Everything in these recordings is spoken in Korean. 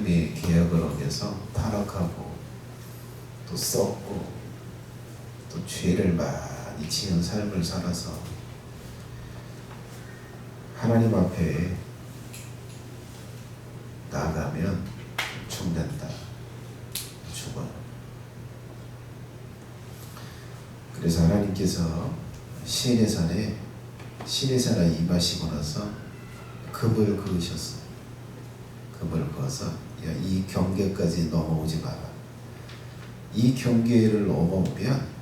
하나님의 계약을 어겨서 타락하고 또 썩고 또 죄를 많이 지은 삶을 살아서 하나님 앞에 나가면 죽는다. 죽어요. 그래서 하나님께서 시내산에 임하시고 나서 금을 그으셨어요. 금을 그어서 야, 이 경계까지 넘어오지 마라. 이 경계를 넘어오면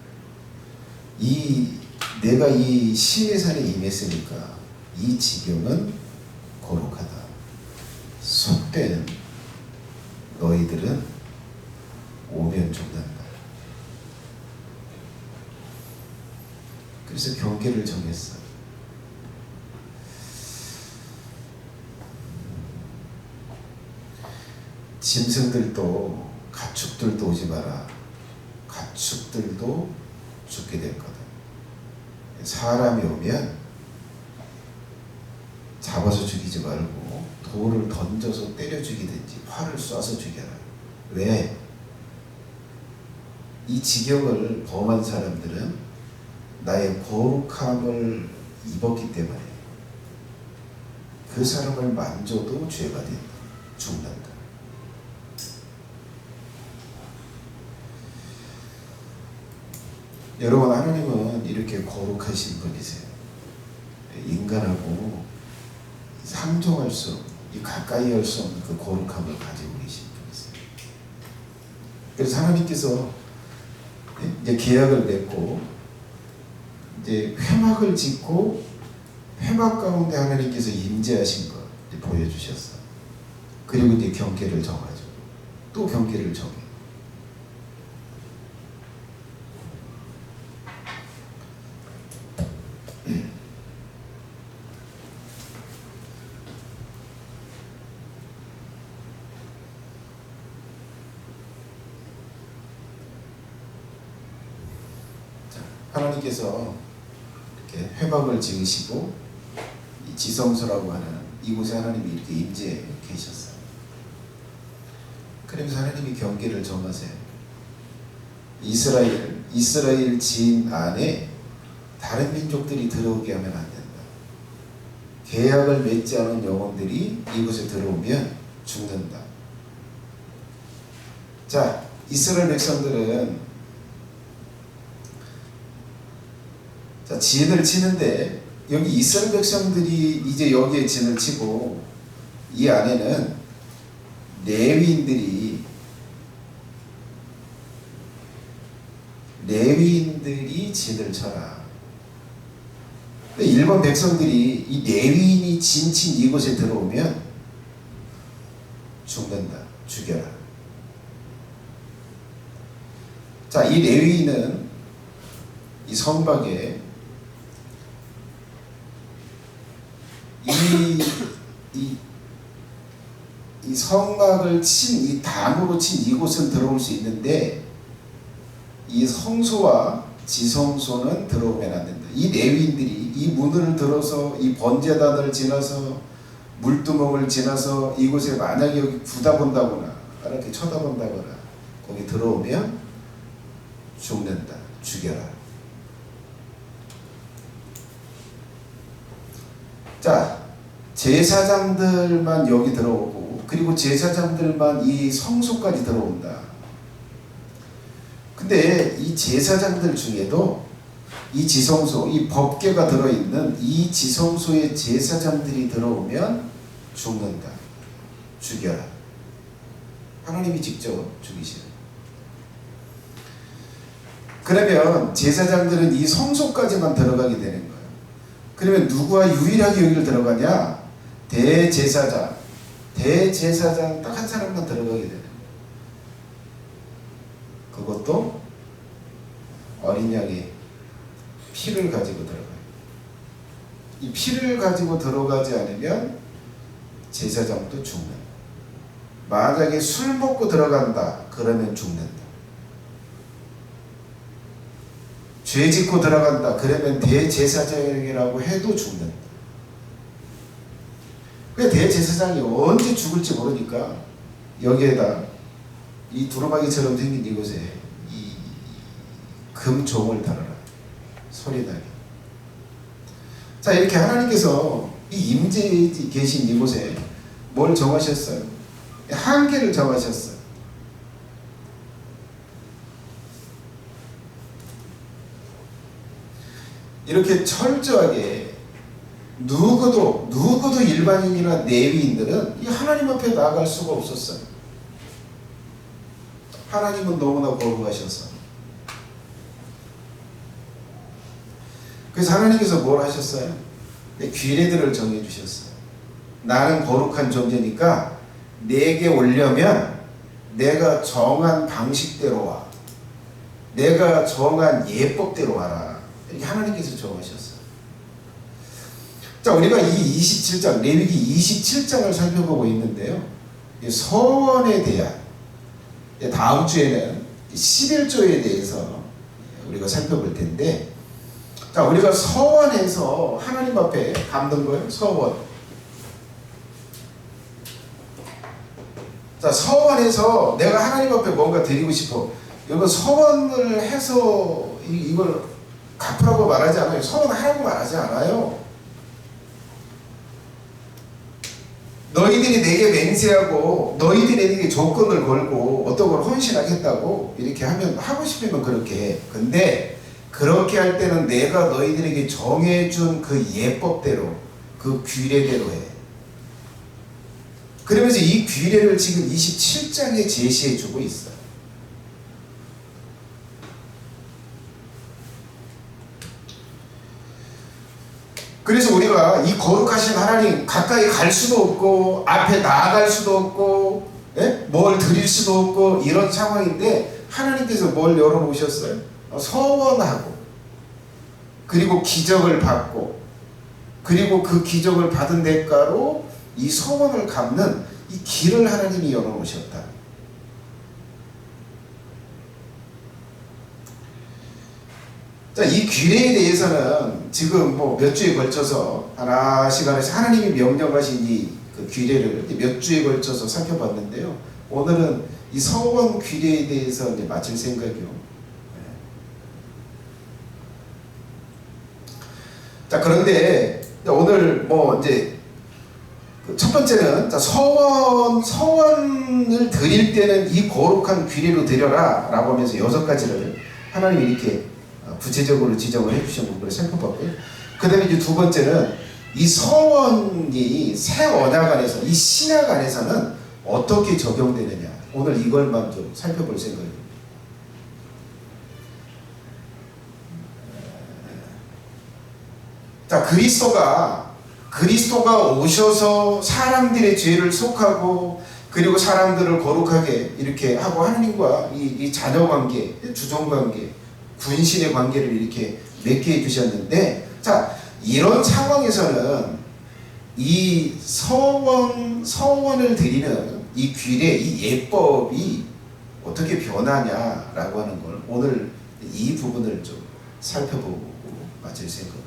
내가 이 시내산에 임했으니까 이 지경은 거룩하다. 속된 너희들은 오면 죽는다. 그래서 경계를 정했어. 짐승들도 가축들도 오지 마라. 가축들도 죽게 될 거다. 사람이 오면 잡아서 죽이지 말고 돌을 던져서 때려 죽이든지 활을 쏴서 죽여라. 왜? 이 지경을 범한 사람들은 나의 거룩함을 입었기 때문에 그 사람을 만져도 죄가 된다. 죽는다. 여러분, 하나님은 이렇게 거룩하신 분이세요. 인간하고 상종할 수 없는, 가까이 할 수 없는 그 거룩함을 가지고 계신 분이세요. 그래서 하나님께서 이제 계약을 맺고 이제 회막을 짓고 회막 가운데 하나님께서 임재하신 것 보여주셨어요. 그리고 이제 경계를 정하죠. 또 경계를 정해요. 하나님께서 이렇게 회막을 지으시고 이 지성소라고 하는 이곳에 하나님이 이렇게 임재해 계셨어요. 그러면서 하나님이 경계를 정하세요. 이스라엘 지인 안에 다른 민족들이 들어오게 하면 안 된다. 계약을 맺지 않은 영혼들이 이곳에 들어오면 죽는다. 자, 이스라엘 백성들은 진을 치는데 여기 이스라엘 백성들이 이제 여기에 진을 치고 이 안에는 레위인들이 진을 쳐라. 근데 일반 백성들이 이 레위인이 진친 이곳에 들어오면 죽는다. 죽여라. 자, 이 레위인은 이 성막에 이 성막을 친, 이 담으로 친 이곳은 들어올 수 있는데 이 성소와 지성소는 들어오면 안 된다. 이 레위인들이 이 문을 들어서 이 번제단을 지나서 물두멍을 지나서 이곳에 만약에 여기 부다본다거나 이렇게 쳐다본다거나 거기 들어오면 죽는다. 죽여라. 자, 제사장들만 여기 들어오고 그리고 제사장들만 이 성소까지 들어온다. 근데 이 제사장들 중에도 이 지성소, 이 법궤가 들어있는 이 지성소에 제사장들이 들어오면 죽는다. 죽여라. 하나님이 직접 죽이시는. 그러면 제사장들은 이 성소까지만 들어가게 되는 거예요. 그러면 누구와 유일하게 여기를 들어가냐? 대제사장 딱 한 사람만 들어가게 되는 거예요. 그것도 어린 양의 피를 가지고 들어가요. 이 피를 가지고 들어가지 않으면 제사장도 죽는다. 만약에 술 먹고 들어간다 그러면 죽는다. 죄 짓고 들어간다 그러면 대제사장이라고 해도 죽는다. 그 대제사장이 언제 죽을지 모르니까 여기에다 이 두루마기처럼 생긴 이곳에 이 금종을 달아라. 소리나게. 자, 이렇게 하나님께서 이 임재에 계신 이곳에 뭘 정하셨어요? 한계를 정하셨어요. 이렇게 철저하게 누구도 일반인이나 내위인들은 이 하나님 앞에 나아갈 수가 없었어요. 하나님은 너무나 거룩하셔서. 그래서 하나님께서 뭘 하셨어요? 규례들을 정해주셨어요. 나는 거룩한 존재니까 내게 오려면 내가 정한 방식대로 와. 내가 정한 예법대로 와라. 이렇게 하나님께서 정하셨어요. 자, 우리가 이 27장, 레위기 27장을 살펴보고 있는데요. 서원에 대한, 다음 주에는 11조에 대해서 우리가 살펴볼 텐데, 자, 우리가 서원에서 하나님 앞에 담는 거예요. 서원. 자, 서원에서 내가 하나님 앞에 뭔가 드리고 싶어. 이거 서원을 해서 이걸 갚으라고 말하지 않아요. 서원하라고 말하지 않아요. 너희들이 내게 맹세하고 너희들이 내게 조건을 걸고 어떤 걸 헌신하겠다고 이렇게 하면 하고 싶으면 그렇게 해. 근데 그렇게 할 때는 내가 너희들에게 정해준 그 예법대로 그 규례대로 해. 그러면서 이 규례를 지금 27장에 제시해주고 있어요. 그래서 우리가 이 거룩하신 하나님 가까이 갈 수도 없고 앞에 나아갈 수도 없고 뭘 드릴 수도 없고 이런 상황인데 하나님께서 뭘 열어놓으셨어요? 서원하고 그리고 기적을 받고 그리고 그 기적을 받은 대가로 이 서원을 갚는 이 길을 하나님이 열어놓으셨다. 자, 이 규례에 대해서는 지금 뭐 몇 주에 걸쳐서 하나씩 하나님이 명령하신 그 규례를 몇 주에 걸쳐서 살펴봤는데요. 오늘은 이 서원 규례에 대해서 이제 마칠 생각이요. 자, 그런데 오늘 뭐 이제 첫 번째는 자, 서원을 드릴 때는 이 거룩한 규례로 드려라 라고 하면서 6가지를 하나님이 이렇게 구체적으로 지정을 해주신 부분을 살펴봤고요. 그 다음에 이제 두 번째는 이 서원이 새 언약 안에서 이 신약 안에서는 어떻게 적용되느냐, 오늘 이걸만 좀 살펴볼 생각입니다. 자, 그리스도가 오셔서 사람들의 죄를 속하고 그리고 사람들을 거룩하게 이렇게 하고 하나님과 이 자녀 관계, 주종 관계, 군신의 관계를 이렇게 맺게 해주셨는데, 자, 이런 상황에서는 이 서원을 드리는 이 규례, 이 예법이 어떻게 변하냐라고 하는 걸 오늘 이 부분을 좀 살펴보고 마칠 생각입니다.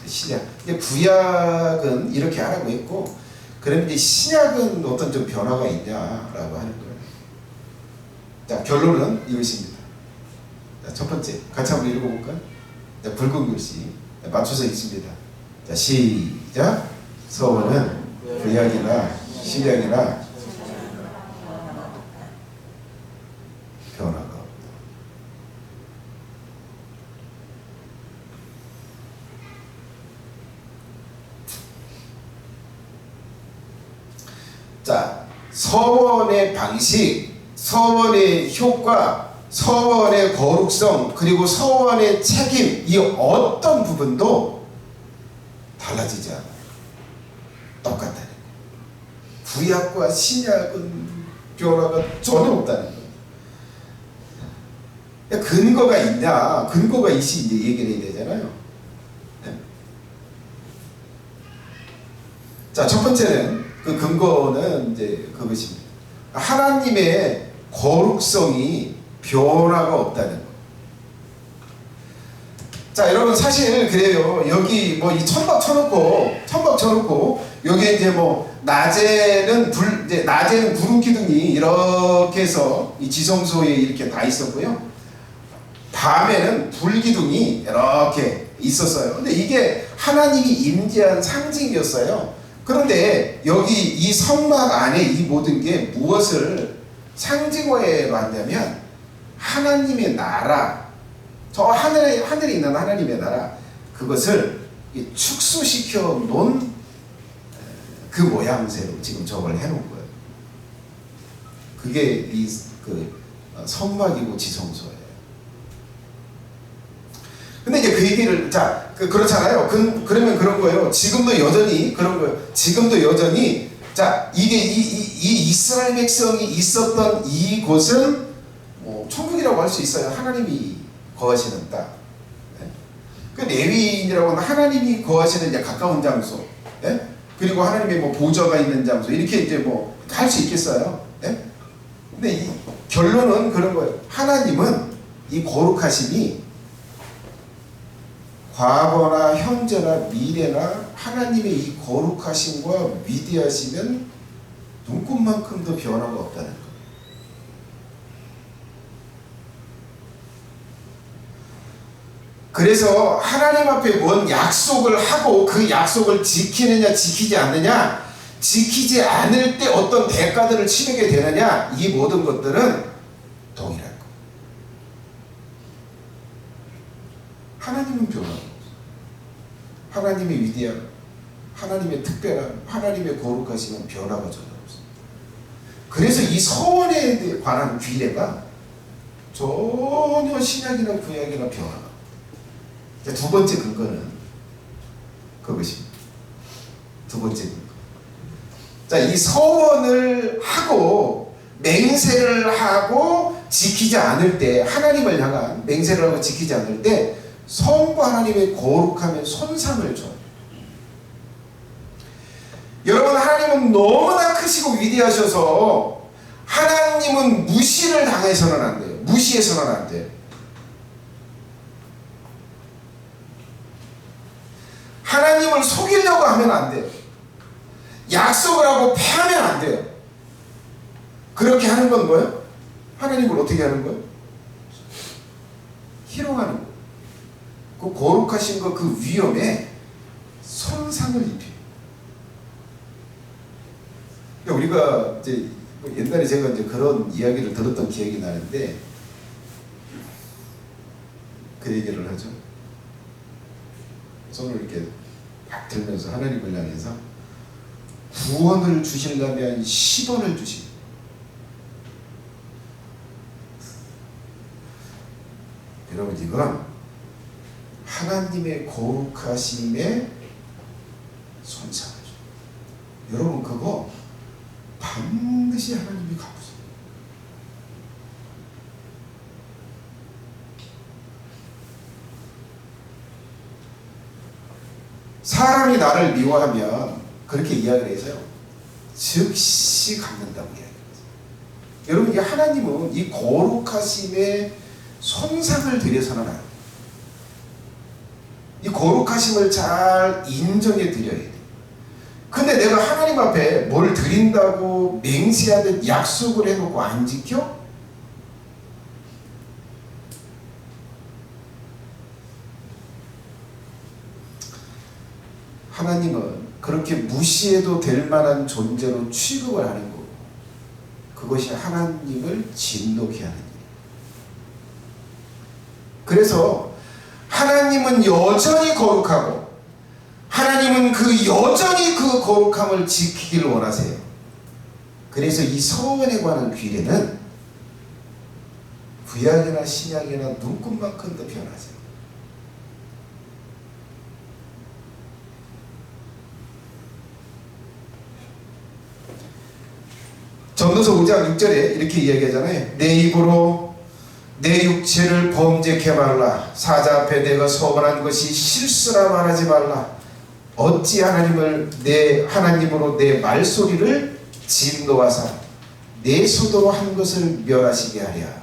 신약, 구약은 이렇게 하라고 했고, 그러면 이제 신약은 어떤 좀 변화가 있냐라고 하는 거예요. 자, 결론은 이것입니다. 자, 첫 번째, 같이 한번 읽어볼까? 자, 붉은 글씨 맞춰서 읽습니다. 자, 시작. 서원은 구약이나 신약이나 변화가 없다. 자, 서원의 방식, 서원의 효과, 서원의 거룩성, 그리고 서원의 책임, 이 어떤 부분도 달라지지 않아요. 똑같다는 거예요. 구약과 신약은 변화가 전혀 없다는 거예요. 근거가 있냐? 근거가 있이 이제 얘기를 해야 되잖아요. 네. 자, 첫 번째는 그 근거는 이제 그것입니다. 하나님의 거룩성이 변화가 없다는 거. 자, 여러분 사실 그래요. 여기 뭐 이 천막 쳐놓고 여기에 이제 뭐 낮에는 낮에는 구름 기둥이 이렇게 해서 이 지성소에 이렇게 다 있었고요. 밤에는 불 기둥이 이렇게 있었어요. 근데 이게 하나님이 임재한 상징이었어요. 그런데 여기 이 성막 안에 이 모든 게 무엇을 상징화해 놨냐면 하나님의 나라, 저 하늘에 있는 하나님의 나라, 그것을 축소시켜 놓은 그 모양새로 지금 저걸 해놓은 거예요. 그게 성막이고 지성소예요. 근데 이제 그 얘기를, 그렇잖아요. 그러면 그런 거예요. 지금도 여전히 그런 거예요. 지금도 여전히, 이게 이 이스라엘 백성이 있었던 이곳은 천국이라고 할 수 있어요. 하나님이 거하시는 땅. 그 레위인이라고 하는 하나님이 거하시는 이제 가까운 장소. 그리고 하나님의 보좌가 있는 장소. 이렇게 이제 할 수 있겠어요. 근데 이 결론은 그런 거예요. 하나님은 이 거룩하심이 과거나 현재나 미래나 하나님의 이 거룩하심과 위대하시면 눈꽃만큼도 변화가 없다는 거예요. 그래서 하나님 앞에 뭔 약속을 하고 그 약속을 지키느냐 지키지 않느냐, 지키지 않을 때 어떤 대가들을 치르게 되느냐, 이 모든 것들은 동일한 거예요. 하나님은 변화가 없어요. 하나님의 위대함, 하나님의 특별함, 하나님의 거룩하심은 변화가 전혀 없어요. 그래서 이 서원에 관한 규례가 전혀 신약이나 구약이나 변화가. 두 번째 근거는 그것입니다. 두 번째 근거. 이 서원을 하고 맹세를 하고 지키지 않을 때, 하나님을 향한 맹세를 하고 지키지 않을 때 성과 하나님의 거룩함에 손상을 줘요. 여러분, 하나님은 너무나 크시고 위대하셔서 하나님은 무시를 당해서는 안 돼요. 무시해서는 안 돼요. 하나님을 속이려고 하면 안 돼요. 약속을 하고 패하면 안 돼요. 그렇게 하는 건 뭐예요? 하나님을 어떻게 하는 거예요? 희롱하는 거예요. 그 거룩하신 것, 그 위엄에 손상을 입혀요. 우리가 이제 옛날에 제가 이제 그런 이야기를 들었던 기억이 나는데, 그 얘기를 하죠. 손을 이렇게 딱 들면서 하나님을 향해서 구원을 주시려면 10원을 주시고, 여러분, 이건 하나님의 거룩하심에 손상하죠. 여러분, 그거 반드시 하나님이 갚으세요. 사람이 나를 미워하면 그렇게 이야기를 해서요, 즉시 갚는다고 이야기합니다. 여러분, 이 하나님은 이 거룩하심에 손상을 드려서는 안 돼요. 이 거룩하심을 잘 인정해 드려야 돼요. 근데 내가 하나님 앞에 뭘 드린다고 맹세하듯 약속을 해놓고 안 지켜? 하나님은 그렇게 무시해도 될 만한 존재로 취급을 하는 거고, 그것이 하나님을 진노케 하는 일이에요. 그래서 하나님은 여전히 거룩하고, 하나님은 여전히 그 거룩함을 지키기를 원하세요. 그래서 이 서원에 관한 규례는 구약이나 신약이나 눈꽃만큼도 변하세요. 전도서 5장 6절에 이렇게 이야기하잖아요. 내 입으로 내 육체를 범죄케 말라. 사자 앞에 내가 서원한 것이 실수라 말하지 말라. 어찌 하나님으로 내 말소리를 진노하사 내 소도로 한 것을 멸하시게 하랴.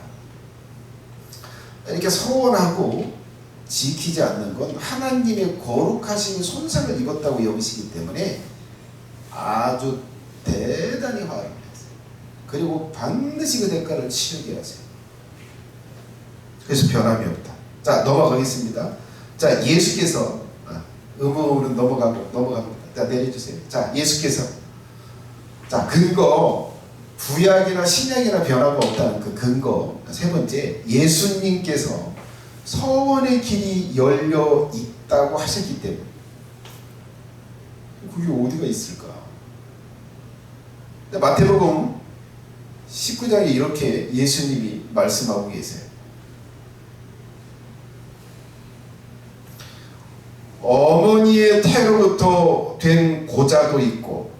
이렇게 서원하고 지키지 않는 건 하나님의 거룩하심이 손상을 입었다고 여기시기 때문에 아주 대단히 화를 냈어요. 그리고 반드시 그 대가를 치르게 하세요. 그래서 변함이 없다. 자, 넘어가겠습니다. 자, 예수께서 의무는 넘어갑니다. 자, 내려주세요. 자, 예수께서 자, 근거 구약이나 신약이나 변화가 없다는 그 근거 세 번째, 예수님께서 서원의 길이 열려 있다고 하셨기 때문에. 그게 어디가 있을까? 마태복음 19장에 이렇게 예수님이 말씀하고 계세요. 어머니의 태로부터 된 고자도 있고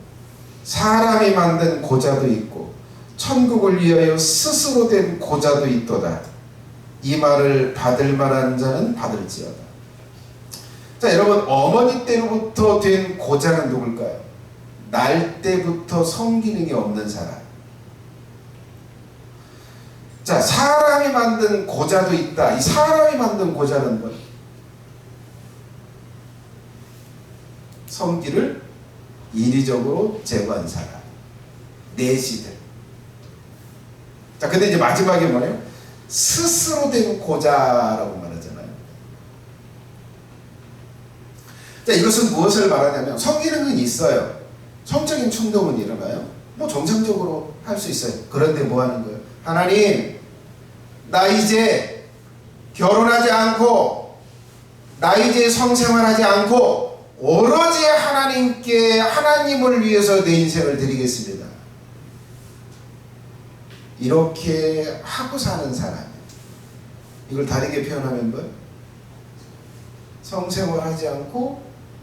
사람이 만든 고자도 있고 천국을 위하여 스스로 된 고자도 있도다. 이 말을 받을 만한 자는 받을지어다. 자, 여러분, 어머니 때로부터 된 고자는 누굴까요? 날 때부터 성기능이 없는 사람. 자, 사람이 만든 고자도 있다. 이 사람이 만든 고자는 뭐예요? 성기를 인위적으로 제거한 사람. 내시들. 자, 근데 이제 마지막에 뭐예요? 스스로 된 고자라고 말하잖아요. 자, 이것은 무엇을 말하냐면 성기능은 있어요. 성적인 충동은 일어나요. 뭐 정상적으로 할 수 있어요. 그런데 뭐 하는 거예요? 하나님, 나 이제 결혼하지 않고 나 이제 성생활하지 않고 오로지 하나님께, 하나님을 위해서 내 인생을 드리겠습니다. 이렇게 하고 사는 사람. 이걸 다르게 표현하면 뭐예요? 성생활하지 않고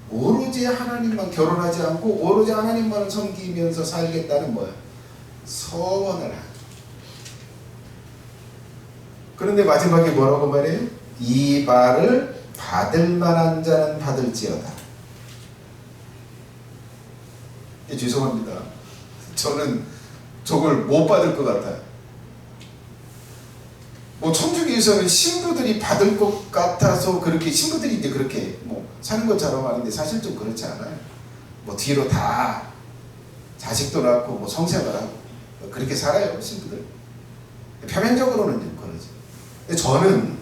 오로지 하나님만, 결혼하지 않고 오로지 하나님만을 섬기면서 살겠다는 뭐예요? 서원을 하죠. 그런데 마지막에 뭐라고 말해요? 이 말을 받을 만한 자는 받을지어다. 죄송합니다. 저는 저걸 못 받을 것 같아요. 뭐 천주교에서는 신부들이 받을 것 같아서 그렇게, 신부들이 이제 그렇게 뭐 사는 것처럼 하는데 사실 좀 그렇지 않아요. 뭐 뒤로 다 자식도 낳고 뭐 성생활하고 그렇게 살아요, 신부들. 표면적으로는 좀 그러지. 근데 저는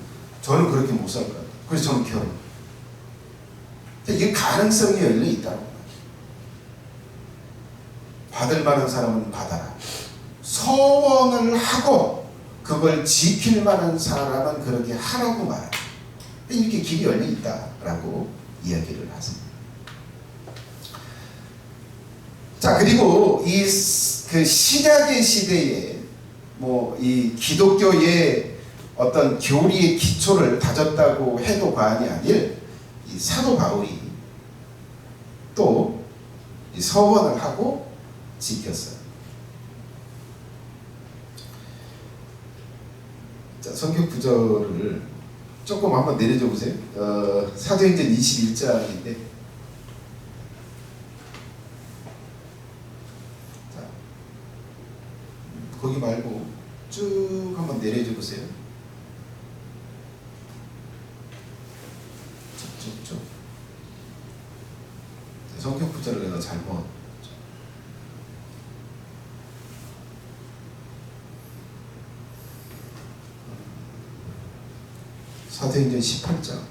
그렇게 못 살 것 같아요. 그래서 저는 결혼. 이게 가능성이 열려 있다고. 받을 만한 사람은 받아라. 서원을 하고 그걸 지킬 만한 사람은 그렇게 하라고 말합니다. 이렇게 길이 열려 있다라고 이야기를 하십니다. 자, 그리고 이 그 신약의 시대에 뭐 이 기독교의 어떤 교리의 기초를 다졌다고 해도 과언이 아닐 이 사도 바울이 또 이 서원을 하고 지켰어요. 자, 성경 구절을 조금 한번 내려줘 보세요. 사도행전 21장인데, 자, 거기 말고 쭉 한번 내려줘 보세요. 쭉. 성경 구절을 내가 잘못. 사도행전 18장.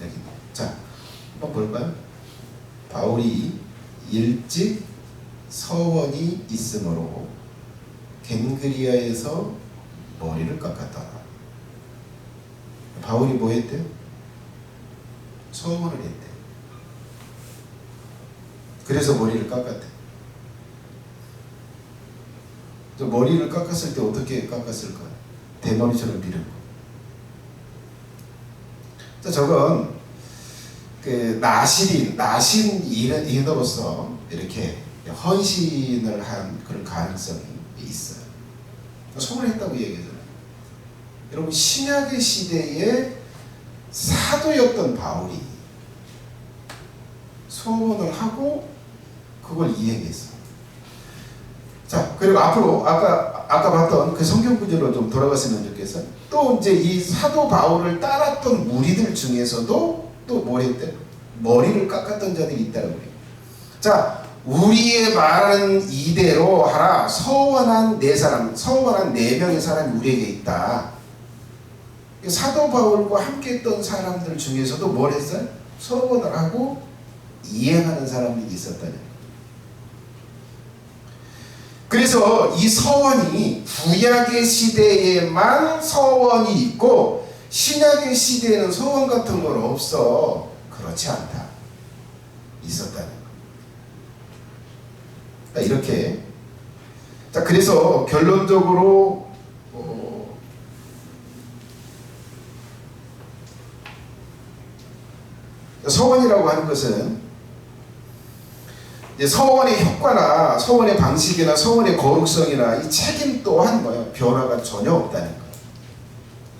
여기. 자, 한번 볼까요? 바울이 일찍 서원이 있으므로 겐그리아에서 머리를 깎았다. 바울이 뭐 했대요? 서원을 했대. 그래서 머리를 깎았대. 머리를 깎았을 때 어떻게 깎았을까? 대머리처럼 밀은 거. 자, 저건 그 나신인으로서 이렇게 헌신을 한 그런 가능성이 있어요. 소원을 했다고 얘기하잖아요. 여러분, 신약의 시대에 사도였던 바울이 소원을 하고 그걸 이행했어요. 자, 그리고 앞으로 아까 봤던 그 성경 구절로 좀 돌아갔으면 좋겠어요. 또 이제 이 사도 바울을 따랐던 무리들 중에서도 또 뭘 했대? 머리를 깎았던 자들이 있다는 거예요. 자, 우리의 말은 이대로 하라. 서원한 네 명의 사람이 우리에게 있다. 사도 바울과 함께 했던 사람들 중에서도 뭘 했어요? 서원을 하고 이행하는 사람들이 있었다는 거예요. 그래서 이 서원이 구약의 시대에만 서원이 있고 신약의 시대에는 서원 같은 건 없어. 그렇지 않다. 있었다는 거예요. 이렇게. 자, 그래서 결론적으로 서원이라고 하는 것은 서원의 효과나 서원의 방식이나 서원의 거룩성이나 이 책임 또한 뭐예요? 변화가 전혀 없다는 거예요.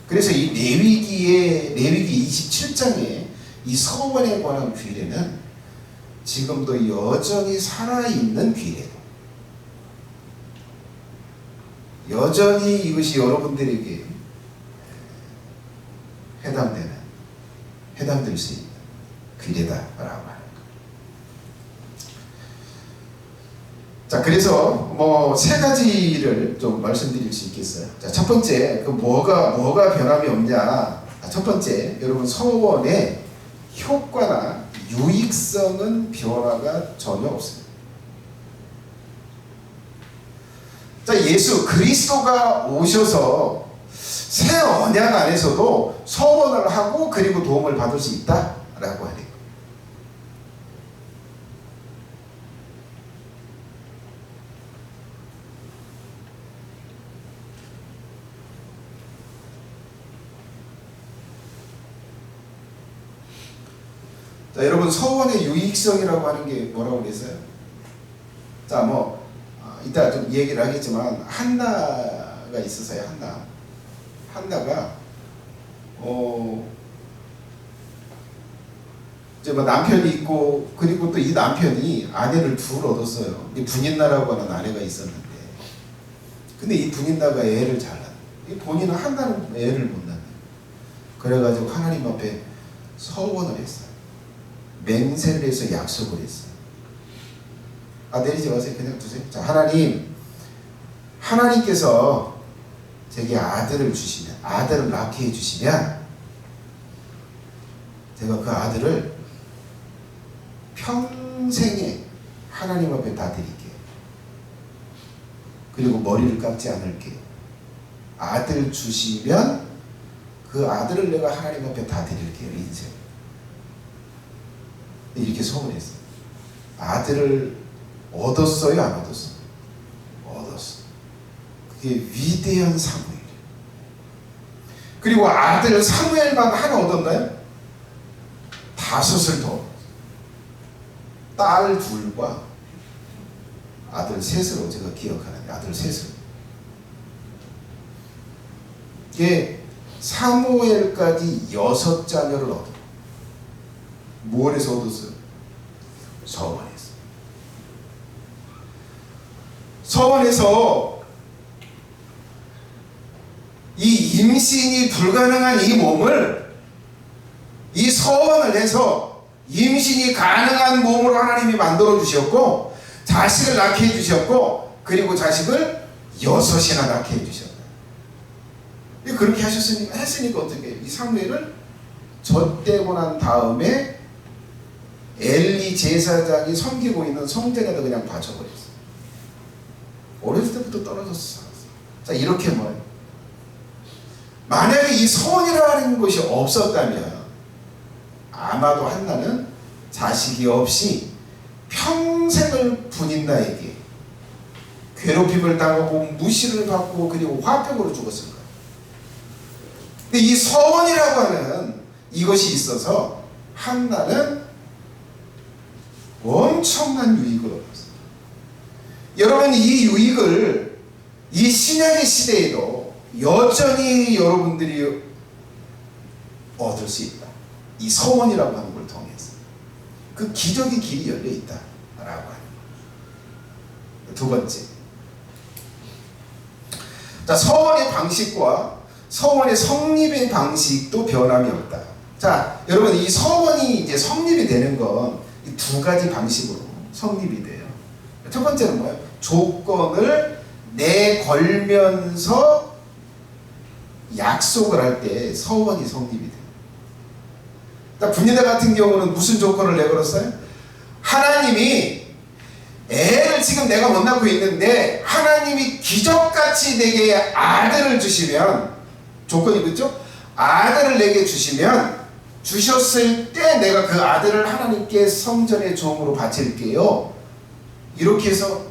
그래서 이 레위기 27장에 이 서원에 관한 규례는 지금도 여전히 살아있는 규례예요. 여전히 이것이 여러분들에게 해당될 수 있는 규례다라고 하는 거예요. 자, 그래서 뭐 세 가지를 좀 말씀드릴 수 있겠어요. 자, 첫 번째, 그 뭐가 변함이 없냐? 첫 번째, 여러분 서원의 효과나 유익성은 변화가 전혀 없습니다. 자, 예수 그리스도가 오셔서 새 언약 안에서도 서원을 하고 그리고 도움을 받을 수 있다라고 하네요. 자, 여러분 서원의 유익성이라고 하는 게 뭐라고 그랬어요? 자, 뭐 이따 좀 얘기를 하겠지만 한나가 있었어요. 한나가 이제 뭐 남편이 있고 그리고 또 이 남편이 아내를 둘 얻었어요. 이 분인나라고 하는 아내가 있었는데, 근데 이 분인나가 애를 잘 낳아. 본인은 한나는 애를 못 낳아요. 그래가지고 하나님 앞에 서원을 했어요. 맹세를 해서 약속을 했어요. 내리지 마세요. 그냥 두세요. 자, 하나님께서 제게 아들을 낳게 해주시면 제가 그 아들을 평생에 하나님 앞에 다 드릴게요. 그리고 머리를 깎지 않을게요. 아들 주시면 그 아들을 내가 하나님 앞에 다 드릴게요. 인생. 이렇게 소원했어요. 아들을 얻었어요? 안 얻었어요? 얻었어요. 그게 위대한 사무엘이에요. 그리고 아들 사무엘만 하나 얻었나요? 5을 더 얻었어요. 딸 둘과 아들 셋으로 제가 기억하는데, 아들 셋으로. 이게 사무엘까지 6자녀를 얻어요. 뭘해서 얻었어요? 서원에서. 서원에서 이 임신이 불가능한 이 몸을 이 서원을 해서 임신이 가능한 몸으로 하나님이 만들어 주셨고, 자식을 낳게 해주셨고, 그리고 자식을 6이나 낳게 해주셨다. 그렇게 했으니까 어떻게 해요? 이 사무엘을 젖대고 난 다음에 엘리 제사장이 섬기고 있는 성전에다 그냥 바쳐버렸어요. 어렸을 때부터 떨어져서 살았어요. 자, 이렇게 뭐예요? 만약에 이 서원이라는 것이 없었다면 아마도 한나는 자식이 없이 평생을 분인나에게 괴롭힘을 당하고 무시를 받고 그리고 화병으로 죽었을 거예요. 근데 이 서원이라고 하는 이것이 있어서 한나는 엄청난 유익을 얻었어요. 여러분, 이 유익을 이 신약의 시대에도 여전히 여러분들이 얻을 수 있다. 이 서원이라고 하는 걸 통해서 그 기적의 길이 열려 있다라고 하는 거예요. 두 번째, 자, 서원의 방식과 서원의 성립의 방식도 변함이 없다. 자, 여러분, 이 서원이 이제 성립이 되는 건 이 두 가지 방식으로 성립이 돼요. 첫 번째는 뭐예요? 조건을 내걸면서 약속을 할 때 서원이 성립이 돼요. 그러니까 분리대 같은 경우는 무슨 조건을 내걸었어요? 하나님이 애를 지금 내가 못 낳고 있는데 하나님이 기적같이 내게 아들을 주시면, 조건이 그렇죠? 아들을 내게 주시면, 주셨을 때 내가 그 아들을 하나님께 성전의 종으로 바칠게요. 이렇게 해서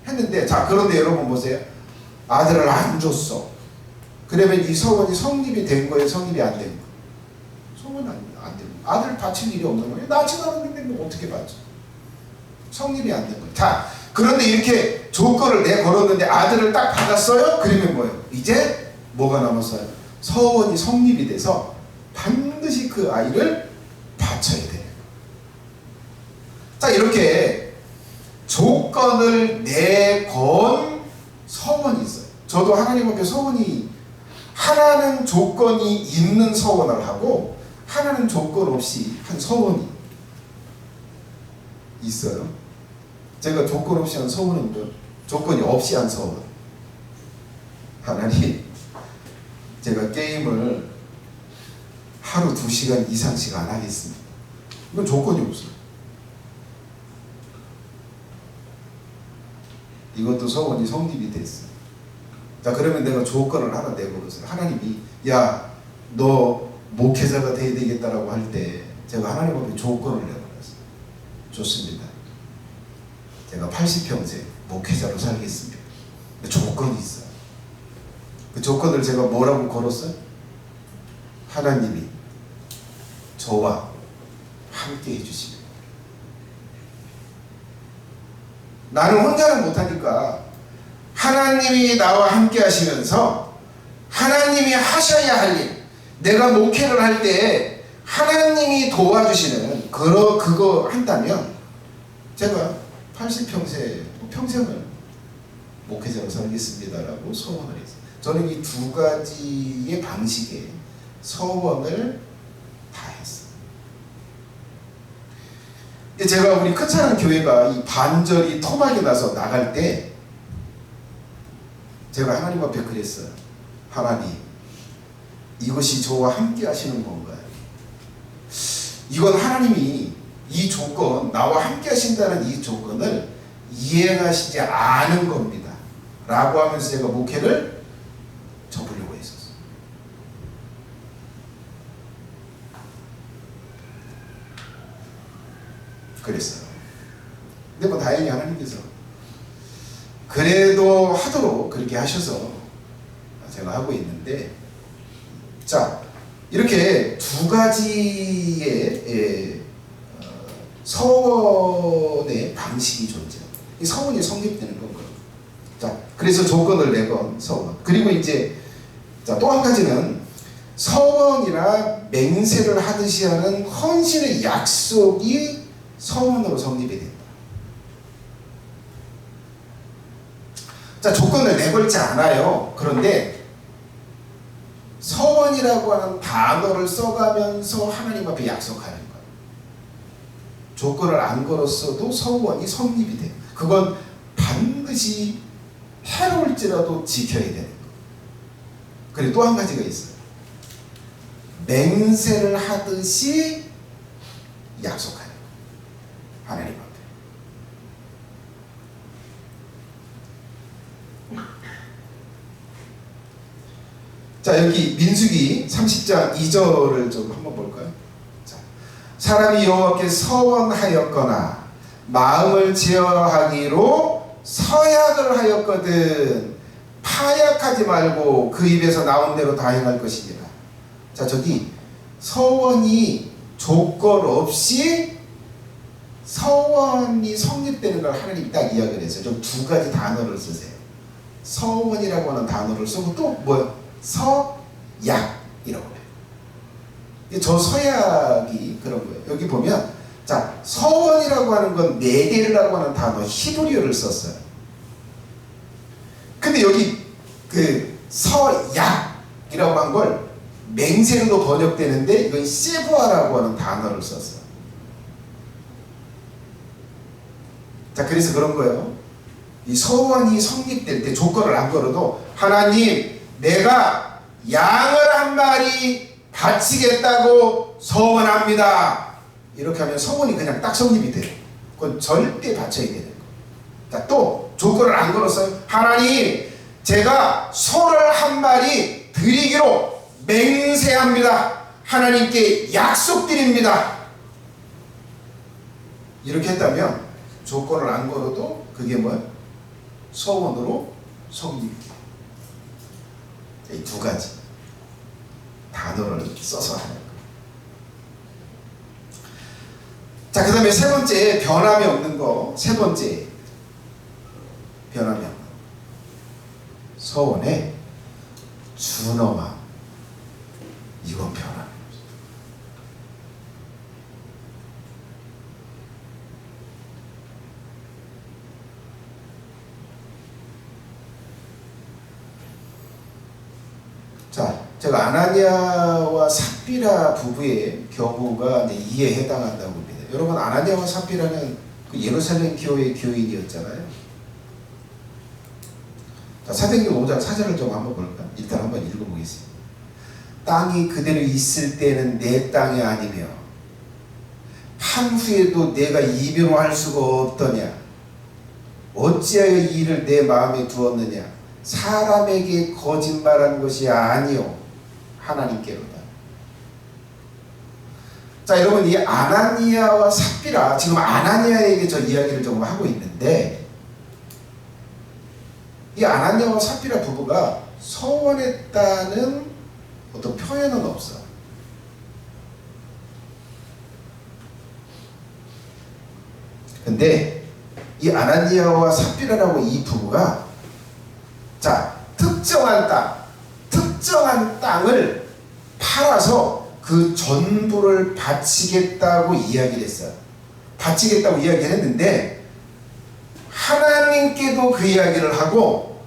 했는데, 자 그런데 여러분 보세요. 아들을 안 줬어. 그러면 이 서원이 성립이 된 거예요? 성립이 안 된 거예요? 서원은 안 된 거예요. 아들 바칠 일이 없는 거예요. 낳지도 않았는데 뭐 어떻게 바쳐? 성립이 안 된 거예요. 자, 그런데 이렇게 조건을 내걸었는데 아들을 딱 받았어요? 그러면 뭐예요? 이제 뭐가 남았어요? 서원이 성립이 돼서 반드시 그 아이를 바쳐야 돼요. 자, 이렇게 조건을 내건 서원이 있어요. 저도 하나님 앞에 서원이, 하나는 조건이 있는 서원을 하고 하나는 조건 없이 한 서원이 있어요. 제가 조건 없이 한 서원은 뭐, 조건이 없이 한 서원. 하나님, 제가 게임을 하루 2시간 이상씩 안 하겠습니다. 이건 조건이 없어요. 이것도 서원이 성립이 됐어요. 자, 그러면 내가 조건을 하나 내걸었어요. 하나님이, 야, 너 목회자가 돼야 되겠다라고 할 때 제가 하나님 앞에 조건을 내걸었어요. 좋습니다. 제가 80평생 목회자로 살겠습니다. 조건이 있어요. 그 조건을 제가 뭐라고 걸었어요? 하나님이 저와 함께 해주시면, 나는 혼자는 못하니까 하나님이 나와 함께 하시면서 하나님이 하셔야 할 일, 내가 목회를 할 때 하나님이 도와주시는 그거 한다면 제가 80평생 평생을 목회자로 살겠습니다라고 서원을 했어요. 저는 이 두 가지의 방식의 서원을 다 했어요. 제가 우리 큰사랑 교회가 이 반절이 토막이 나서 나갈 때 제가 하나님 앞에 그랬어요. 하나님, 이것이 저와 함께 하시는 건가요? 이건 하나님이 이 조건, 나와 함께 하신다는 이 조건을 이행하시지 않은 겁니다 라고 하면서 제가 목회를 접으려고 했었어요. 그랬어요. 근데 뭐 다행히 하나님께서 그래도 하도록 그렇게 하셔서 제가 하고 있는데, 자, 이렇게 두 가지의 서원의 방식이 존재합니다. 이 서원이 성립되는 건 거예요. 자, 그래서 조건을 내건 서원. 그리고 이제 자, 또 한 가지는 서원이나 맹세를 하듯이 하는 헌신의 약속이 서원으로 성립이 된다. 자, 조건을 내걸지 않아요. 그런데 서원이라고 하는 단어를 써가면서 하나님 앞에 약속하는 거예요. 조건을 안 걸었어도 서원이 성립이 돼요. 그건 반드시 해로울지라도 지켜야 되는 거예요. 그리고 또 한 가지가 있어요. 맹세를 하듯이 약속하는 거예요. 하나님 앞에. 자, 여기 민수기 30장 2절을 좀 한번 볼까요? 자, 사람이 여호와께 서원하였거나 마음을 제어하기로 서약을 하였거든 파약하지 말고 그 입에서 나온 대로 다 행할 것이니라. 자, 저기 서원이 조건 없이 서원이 성립되는 걸 하나님이 딱 이야기를 했어요. 좀 두 가지 단어를 쓰세요. 서원이라고 하는 단어를 쓰고 또 뭐요? 서약이라고 해요. 저 서약이 그런 거예요. 여기 보면 자, 서원이라고 하는 건 네겔이라고 하는 단어 히브리어를 썼어요. 근데 여기 그 서약이라고 한 걸 맹세로 번역되는데 이건 세부아라고 하는 단어를 썼어요. 자, 그래서 그런 거예요. 이 서원이 성립될 때 조건을 안 걸어도 하나님 내가 양을 한 마리 바치겠다고 서원합니다. 이렇게 하면 서원이 그냥 딱 성립이 돼요. 그건 절대 바쳐야 되는 거예요. 자, 또 조건을 안 걸었어요. 하나님 제가 소를 한 마리 드리기로 맹세합니다. 하나님께 약속드립니다. 이렇게 했다면 조건을 안 걸어도 그게 뭐예요? 서원으로 성립돼요. 이 두 가지 단어를 써서 하는 거예요. 자, 그 다음에 세 번째, 변함이 없는 거. 세 번째, 변함이 없는 거. 서원의 준엄함. 이건 변함이 없어요. 자, 제가 아나니아와 삽비라 부부의 경우가 이에 해당한다고 봅니다. 여러분, 아나니아와 삽비라는 그 예루살렘 교회 교인이었잖아요. 자, 사도행전 5장 4절을 좀 한번 볼까? 일단 한번 읽어보겠습니다. 땅이 그대로 있을 때는 내 땅이 아니며 판 후에도 내가 이변할 수가 없더냐? 어찌하여 이 일을 내 마음에 두었느냐? 사람에게 거짓말한 것이 아니요 하나님께로다. 자, 여러분, 이 아나니아와 삽비라, 지금 아나니아에게 저 이야기를 좀 하고 있는데, 이 아나니아와 삽비라 부부가 서원했다는 어떤 표현은 없어. 근데 이 아나니아와 삽비라라고 이 부부가, 자, 특정한 땅을 팔아서 그 전부를 바치겠다고 이야기를 했어요. 바치겠다고 이야기를 했는데 하나님께도 그 이야기를 하고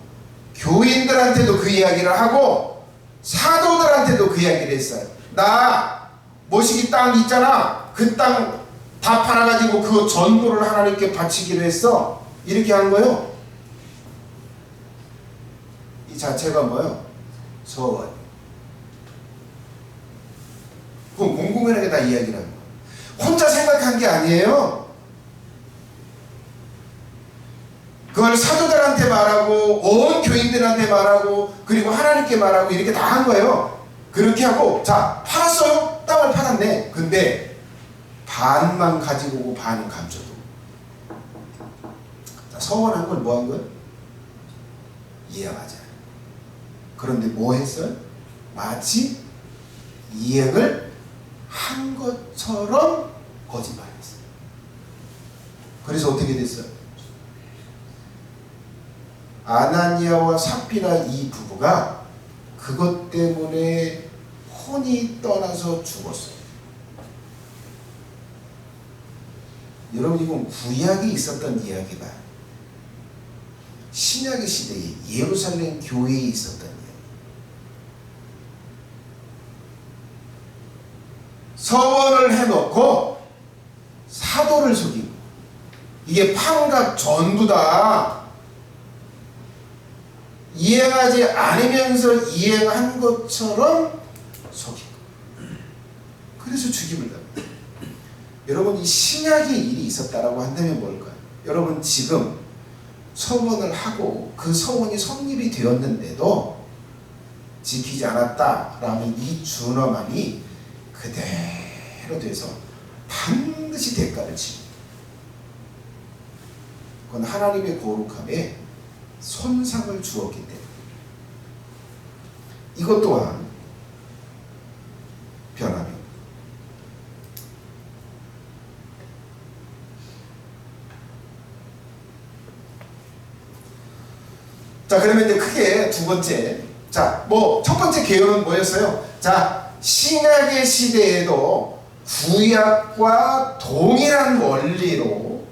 교인들한테도 그 이야기를 하고 사도들한테도 그 이야기를 했어요. 나 모시기 땅 있잖아. 그 땅 다 팔아가지고 그 전부를 하나님께 바치기로 했어. 이렇게 한 거예요. 이 자체가 뭐예요? 서원. 그건 공공연하게 다 이야기를 하는 거예요. 혼자 생각한 게 아니에요. 그걸 사도들한테 말하고 온 교인들한테 말하고 그리고 하나님께 말하고 이렇게 다 한 거예요. 그렇게 하고, 자, 팔았어요. 땅을 팔았네. 근데 반만 가지고 오고 반은 감춰두고. 자, 서원한 걸 뭐 한 거예요? 이해하자. 그런데 뭐 했어요? 마치 이행을 한 것처럼 거짓말했어요. 그래서 어떻게 됐어요? 아나니아와 삽비라 이 부부가 그것 때문에 혼이 떠나서 죽었어요. 여러분, 이건 구약이 있었던 이야기가 신약의 시대에 예루살렘 교회에 있었던 이야기. 서원을 해놓고 사도를 속이고, 이게 판각 전부다. 이행하지 않으면서 이행한 것처럼 속이고, 그래서 죽임을 당합니다. 여러분, 이 신약의 일이 있었다라고 한다면 뭘까요? 여러분, 지금 서원을 하고 그 서원이 성립이 되었는데도 지키지 않았다라는 이 준엄함이 그대로 돼서 반드시 대가를 치릅니다. 그건 하나님의 거룩함에 손상을 주었기 때문에. 이것 또한 변함이. 자, 그러면 이제 크게 두 번째, 자, 뭐 첫 번째 개요는 뭐였어요? 자, 신약의 시대에도 구약과 동일한 원리로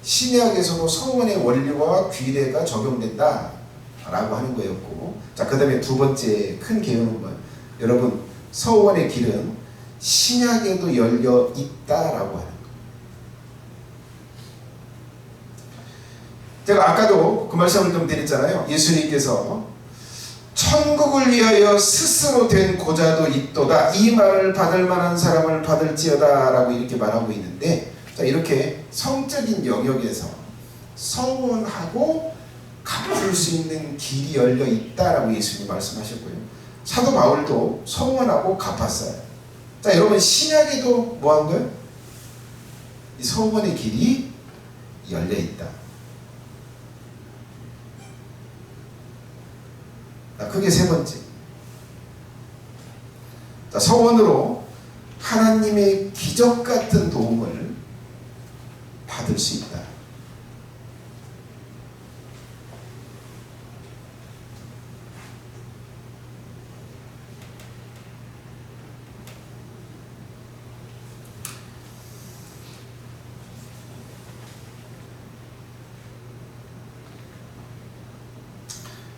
신약에서도 서원의 원리와 규례가 적용된다 라고 하는 거였고, 자, 그 다음에 두 번째 큰 개요는 뭐예요? 여러분, 서원의 길은 신약에도 열려 있다라고 하는 거예요. 제가 아까도 그 말씀을 좀 드렸잖아요. 예수님께서 천국을 위하여 스스로 된 고자도 있도다. 이 말을 받을 만한 사람을 받을지어다 라고 이렇게 말하고 있는데, 자, 이렇게 성적인 영역에서 서원하고 갚을 수 있는 길이 열려 있다라고 예수님 말씀하셨고요. 사도 바울도 서원하고 갚았어요. 자, 여러분 신약에도 뭐 한 거예요? 이 서원의 길이 열려 있다. 자, 그게 세 번째. 자, 서원으로 하나님의 기적 같은 도움을 받을 수 있다.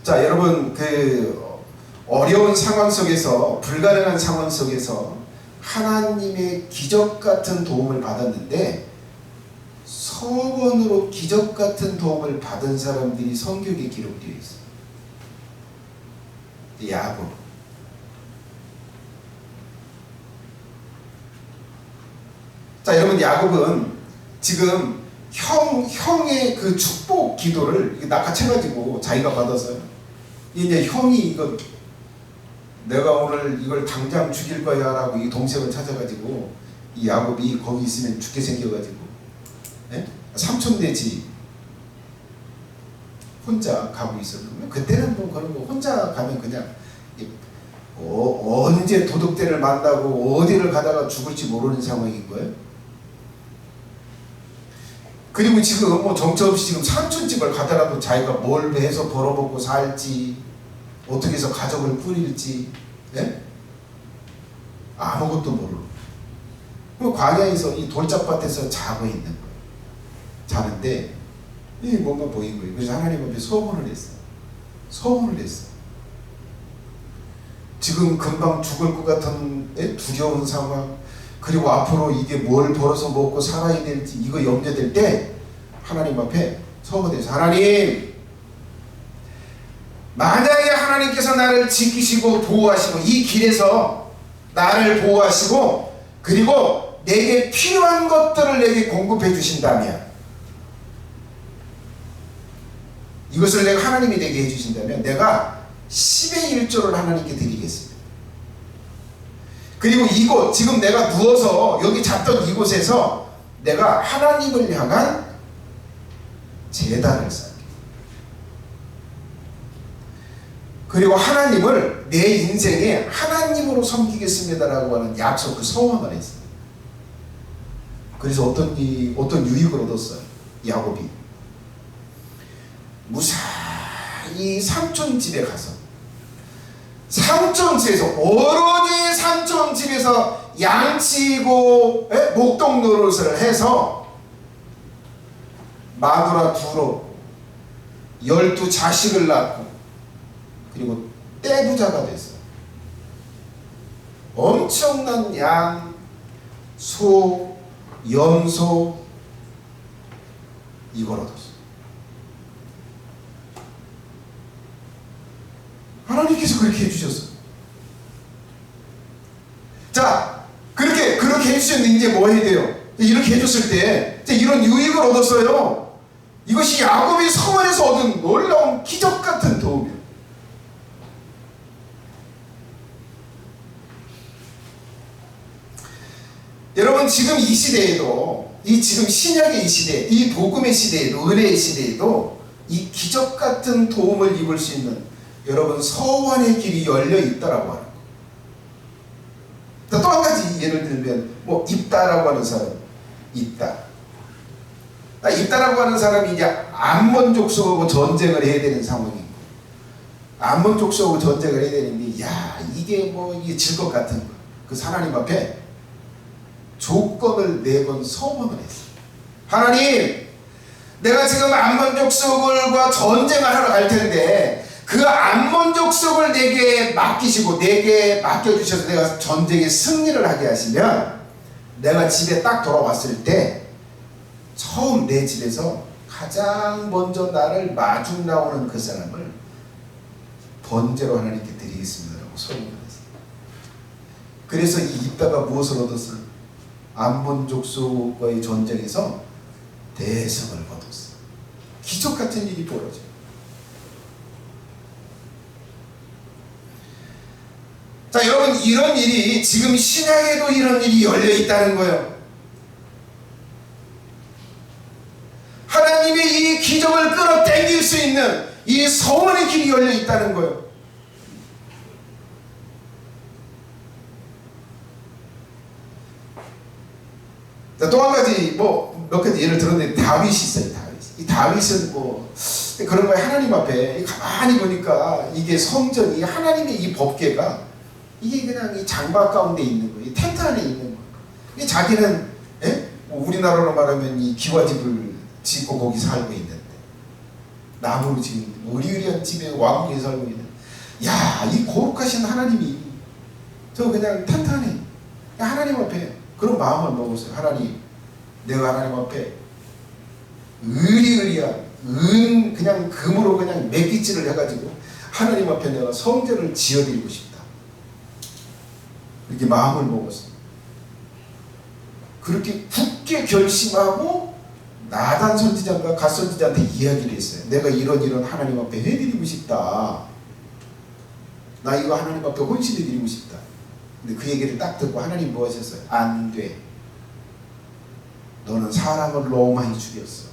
자, 여러분 어려운 상황 속에서, 불가능한 상황 속에서 하나님의 기적 같은 도움을 받았는데, 서원으로 기적 같은 도움을 받은 사람들이 성경에 기록되어 있어요. 야곱. 자, 여러분 야곱은 지금 형의 그 축복 기도를 낚아채가지고 자기가 받았어요. 이제 형이 이거 내가 오늘 이걸 당장 죽일 거야 라고 이 동생을 찾아가지고 이 야곱이 거기 있으면 죽게 생겨가지고, 예? 삼촌 네집 혼자 가고 있었거든요. 그때는 뭐 그런 거 혼자 가면 그냥 언제 도둑들을 만나고 어디를 가다가 죽을지 모르는 상황인 거예요. 그리고 지금 뭐 정처없이 지금 삼촌집을 가더라도 자기가 뭘 해서 벌어먹고 살지, 어떻게 해서 가족을 꾸릴지, 예? 아무것도 모르고 그 광야에서 이 돌짝밭에서 자고 있는 거예요. 자는데 이 뭔가 보인 거예요. 그래서 하나님 앞에 소원을 했어요. 소원을 했어요. 지금 금방 죽을 것 같은 두려운 상황, 그리고 앞으로 이게 뭘 벌어서 먹고 살아야 될지 이거 염려될 때 하나님 앞에 소원해서, 하나님, 만약에 하나님께서 나를 지키시고 보호하시고 이 길에서 나를 보호하시고 그리고 내게 필요한 것들을 내게 공급해 주신다면, 이것을 내가 하나님이 내게 해주신다면 내가 10의 1조를 하나님께 드리겠습니다. 그리고 이곳, 지금 내가 누워서 여기 잤던 이곳에서 내가 하나님을 향한 제단을 쌓게, 그리고 하나님을 내 인생에 하나님으로 섬기겠습니다라고 하는 약속, 그 소원을 했어요. 그래서 어떤 유익을 얻었어요. 야곱이 무사히 삼촌 집에 가서 삼촌 집에서 오로지 삼촌 집에서 양치고 목동 노릇을 해서 마누라 둘로 12자식을 낳고 그리고 떼부자가 됐어요. 엄청난 양, 소, 염소 이걸 얻었어요. 하나님께서 그렇게 해주셨어요. 자, 그렇게 해주셨는데 이제 뭐 해야 돼요? 이렇게 해줬을 때 이런 유익을 얻었어요. 이것이 야곱이 서원에서 얻은 놀라운 기적 같은 도움이에요. 여러분, 지금 이 시대에도, 지금 신약의 이 시대, 이 복음의 시대에도, 은혜의 시대에도 이 기적 같은 도움을 입을 수 있는 여러분 서원의 길이 열려 있다라고 하는 거. 또 한 가지 예를 들면 뭐 입다라고 하는 사람, 입다. 입다라고 하는 사람이 이제 암몬 족속하고 전쟁을 해야 되는 상황이고, 암몬 족속하고 전쟁을 해야 되는데, 이게 질 것 같은 거. 그래서 하나님 앞에 조건을 내건 서원을 했어요. 하나님, 내가 지금 암몬 족속과 전쟁을 하러 갈 텐데 그 암몬 족속을 내게 맡기시고 내게 맡겨주셔서 내가 전쟁에 승리를 하게 하시면 내가 집에 딱 돌아왔을 때 처음 내 집에서 가장 먼저 나를 마중 나오는 그 사람을 번제로 하나님께 드리겠습니다라고 소원을 했어요. 그래서 이 입다가 무엇을 얻었어요? 암몬 족속과의 전쟁에서 대성을 거뒀어요. 기적 같은 일이 벌어져요. 자, 여러분, 이런 일이 지금 신약에도 이런 일이 열려 있다는 거예요. 하나님의 이 기적을 끌어당길 수 있는 이 서원의 길이 열려 있다는 거예요. 자, 또 한 가지 몇 가지 예를 들었는데 다윗이 있어요. 이 다윗은 그런 거에 하나님 앞에 가만히 보니까 이게 성전이 하나님의 이 법궤가 이게 그냥 이 장막 가운데 있는 거예요. 이 텐트 안에 있는 거예요. 자기는 우리나라로 말하면 이 기와집을 짓고 거기 살고 있는데 나무로 지은 의리의리한 집에 왕궁에 살고 있는 이 거룩하신 하나님이 저 그냥 텐트 안에 하나님 앞에 그런 마음을 먹었어요. 하나님, 내가 하나님 앞에 의리의리한 그냥 금으로 그냥 몇기질을 해가지고 하나님 앞에 내가 성전을 지어드리고 싶다. 이렇게 마음을 먹었어요. 그렇게 굳게 결심하고 나단 선지자가 갓 선지자한테 이야기를 했어요. 내가 이런 하나님 앞에 해드리고 싶다. 나 이거 하나님 앞에 헌신해드리고 싶다. 근데 그 얘기를 딱 듣고 하나님 뭐 하셨어요? 안 돼. 너는 사람을 너무 많이 죽였어.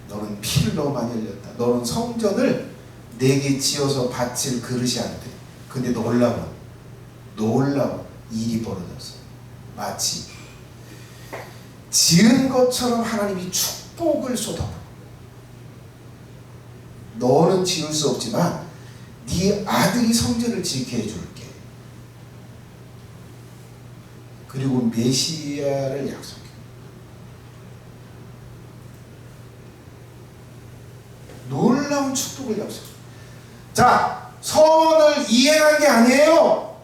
너는 피를 너무 많이 흘렸다. 너는 성전을 내게 지어서 바칠 그릇이 안 돼. 근데 놀라운 일이 벌어졌어. 마치 지은 것처럼 하나님이 축복을 쏟아부어. 너는 지을 수 없지만 네 아들이 성전을 지게 해줄게. 그리고 메시아를 약속해. 놀라운 축복을 약속해. 자, 서원을 이행한 게 아니에요.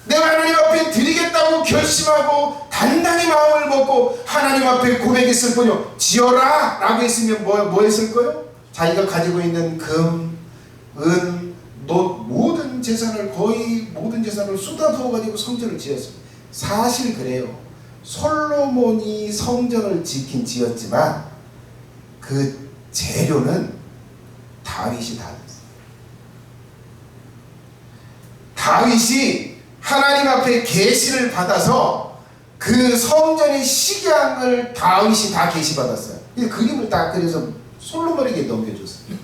내가 하나님 앞에 드리겠다고 결심하고 단단히 마음을 먹고 하나님 앞에 고백했을 뿐이요. 지어라 라고 했으면 뭐 했을 거예요? 자기가 가지고 있는 금, 은, 모든 재산을 거의 모든 재산을 쏟아부어 가지고 성전을 지었어요. 사실 그래요. 솔로몬이 성전을 지었지만 그 재료는 다윗이 다 냈어요. 다윗이 하나님 앞에 계시를 받아서 그 성전의 식양을 다윗이 다 계시받았어요. 그림을 딱 그려서 솔로몬에게 넘겨줬어요.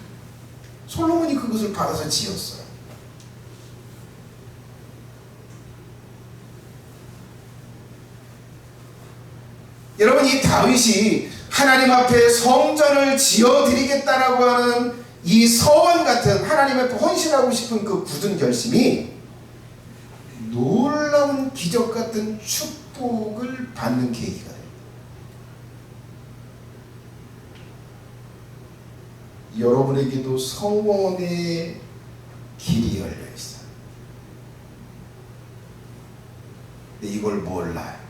솔로몬이 그것을 받아서 지었어요. 여러분, 이 다윗이 하나님 앞에 성전을 지어드리겠다라고 하는 이 서원 같은 하나님 앞에 헌신하고 싶은 그 굳은 결심이 놀라운 기적 같은 축복을 받는 계기가 됩니다. 여러분에게도 서원의 길이 열려 있어요. 근데 이걸 몰라요.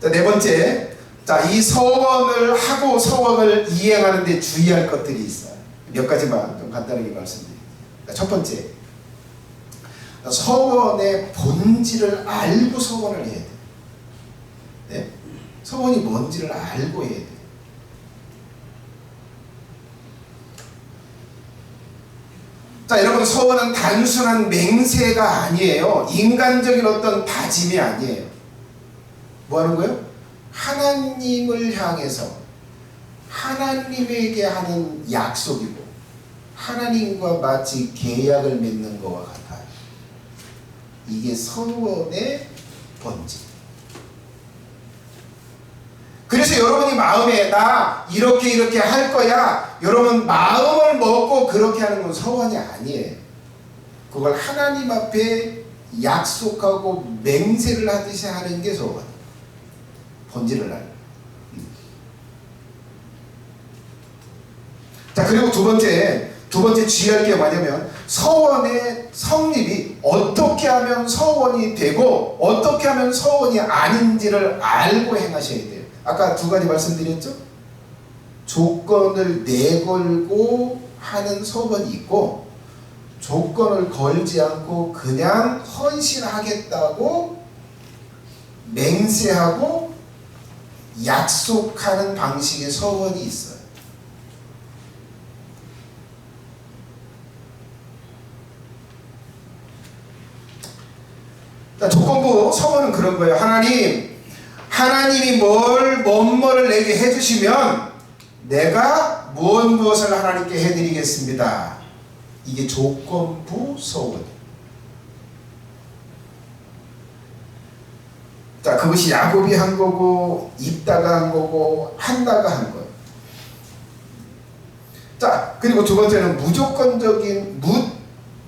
자, 네 번째. 자, 이 서원을 하고 서원을 이행하는 데 주의할 것들이 있어요. 몇 가지만 좀 간단하게 말씀드릴게요. 첫 번째. 서원의 본질을 알고 서원을 해야 돼요. 네? 서원이 뭔지를 알고 해야 돼요. 자, 여러분, 서원은 단순한 맹세가 아니에요. 인간적인 어떤 다짐이 아니에요. 뭐 하는 거예요? 하나님을 향해서 하나님에게 하는 약속이고 하나님과 마치 계약을 맺는 것과 같아요. 이게 서원의 본질. 그래서 여러분이 마음에 나 이렇게 할 거야, 여러분 마음을 먹고 그렇게 하는 건 서원이 아니에요. 그걸 하나님 앞에 약속하고 맹세를 하듯이 하는 게 서원. 본질을 알고. 자, 그리고 두 번째 주의할 게 뭐냐면 서원의 성립이 어떻게 하면 서원이 되고 어떻게 하면 서원이 아닌지를 알고 행하셔야 돼요. 아까 두 가지 말씀드렸죠? 조건을 내걸고 하는 서원이 있고 조건을 걸지 않고 그냥 헌신하겠다고 맹세하고 약속하는 방식의 서원이 있어요. 조건부 서원은 그런 거예요. 하나님이 뭐를 내게 해주시면 내가 무엇을 하나님께 해드리겠습니다. 이게 조건부 서원. 자, 그것이 야곱이 한 거고 입다가 한 거고 한나가 한 거예요. 자, 그리고 두 번째는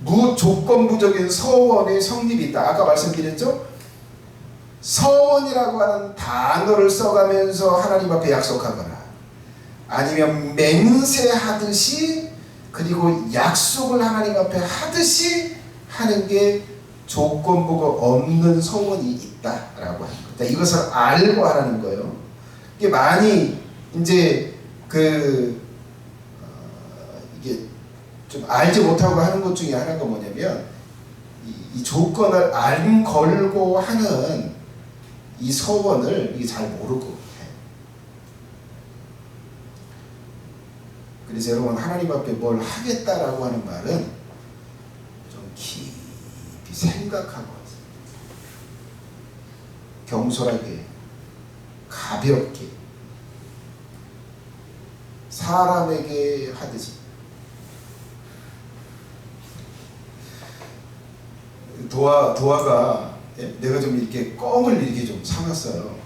무조건부적인 서원의 성립이 있다. 아까 말씀드렸죠? 서원이라고 하는 단어를 써가면서 하나님 앞에 약속하거나 아니면 맹세하듯이 그리고 약속을 하나님 앞에 하듯이 하는 게 조건부가 없는 서원이 있다라고 하는 거죠. 이것을 알고 하라는 거예요. 이게 많이 이제 이게 좀 알지 못하고 하는 것 중에 하나가 뭐냐면 이 조건을 안 걸고 하는 이 서원을 이게 잘 모르고 해요. 그래서 여러분 하나님 앞에 뭘 하겠다라고 하는 말은 좀 깊이 생각하고 겸손하게 가볍게 사람에게 하듯이 도화가 내가 좀 이렇게 껌을 이렇게 좀 사놨어요.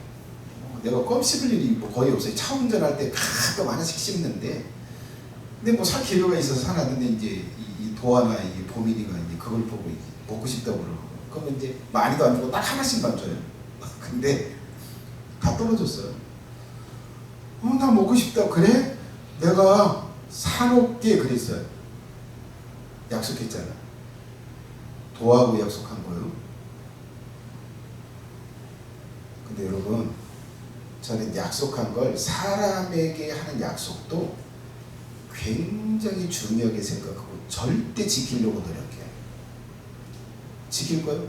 내가 껌 씹을 일이 뭐 거의 없어요. 차 운전할 때 가끔 하나씩 씹는데 근데 뭐 살 기회가 있어서 사놨는데 이제 이 도화나 이 보민이가 이제 그걸 보고 이제 먹고 싶다고 그러고 그러면 이제 많이도 안 주고 딱 하나씩만 줘요. 근데 다 떨어졌어요. 나 먹고 싶다. 그래? 내가 사놓게 그랬어요. 약속했잖아. 도하고 약속한 거예요. 근데 여러분 저는 약속한 걸 사람에게 하는 약속도 굉장히 중요하게 생각하고 절대 지키려고 노력해요. 지킬 거예요?